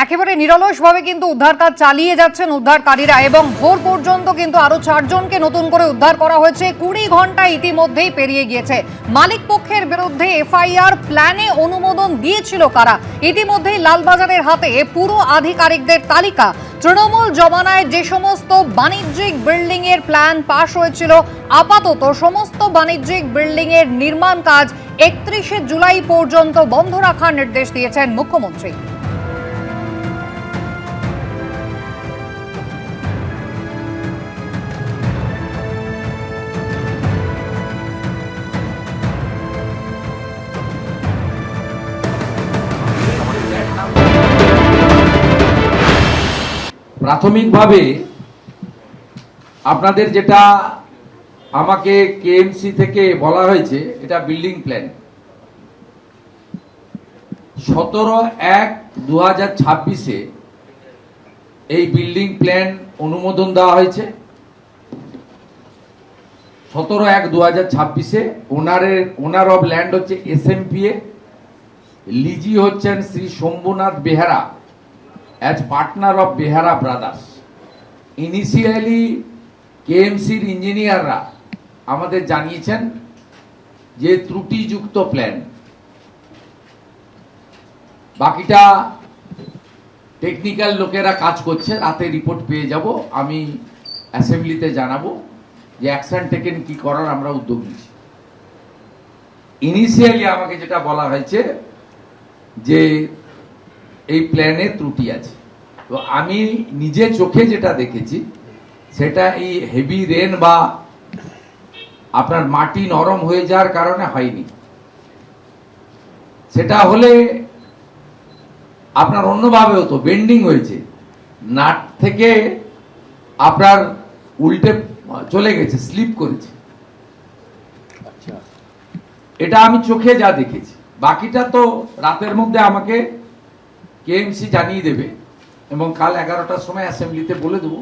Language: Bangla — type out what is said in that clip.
একেবারে নিরলসভাবে কিন্তু উদ্ধার কাজ চালিয়ে যাচ্ছেন উদ্ধারকারীরা এবং ভোর পর্যন্ত কিন্তু আরো 4 জনকে নতুন করে উদ্ধার করা হয়েছে। 20 ঘন্টা ইতিমধ্যেই পেরিয়ে গিয়েছে। মালিক পক্ষের বিরুদ্ধে এফআইআর প্ল্যানে অনুমোদন দিয়েছিল কারা? ইতিমধ্যেই লালবাজারের হাতে পুরো আধিকারিকদের তালিকা। তৃণমূল জমানায় যে সমস্ত বাণিজ্যিক বিল্ডিং এর প্ল্যান পাশ হয়েছিল, আপাতত সমস্ত বাণিজ্যিক বিল্ডিং এর নির্মাণ কাজ 31শে জুলাই পর্যন্ত বন্ধ রাখার নির্দেশ দিয়েছেন মুখ্যমন্ত্রী। প্রাথমিকভাবে আপনাদের যেটা আমাকে কেএমসি থেকে বলা হয়েছে, এটা বিল্ডিং প্ল্যান 17/1/2026-এ এই বিল্ডিং প্ল্যান অনুমোদন দেওয়া হয়েছে। 17/1/2026-এ ওনার অফ ল্যান্ড হচ্ছে এসএমপিএ, লিজি হচ্ছেন Shri Shambhunath বেহারা as partner of Behara Brothers. Initially কেএমসির ইঞ্জিনিয়াররা আমাদের জানিয়েছেন যে ত্রুটিযুক্ত প্ল্যান, বাকিটা টেকনিক্যাল লোকেরা কাজ করছে, রাতে রিপোর্ট পেয়ে যাব, আমি অ্যাসেম্বলিতে জানাবো যে অ্যাকশন টেকেন কি করার আমরা উদ্যোগ নিচ্ছি। ইনিশিয়ালি আমাকে যেটা বলা হয়েছে যে এই প্ল্যানে ত্রুটি আছে। তো আমি নিজে চোখে যেটা দেখেছি সেটা এই হেভি রেন বা আপনার মাটি নরম হয়ে যাওয়ার কারণে হয়নি। সেটা হলে আপনার অন্যভাবে হতো, বেন্ডিং হয়েছে, নাট থেকে আপনার উল্টে চলে গেছে, স্লিপ করেছে। এটা আমি চোখে যা দেখেছি, বাকিটা তো রাতের মধ্যে আমাকে কেএমসি জানিয়ে দেবে এবং কাল 11টার সময় অ্যাসেম্বলিতে বলে দেবো।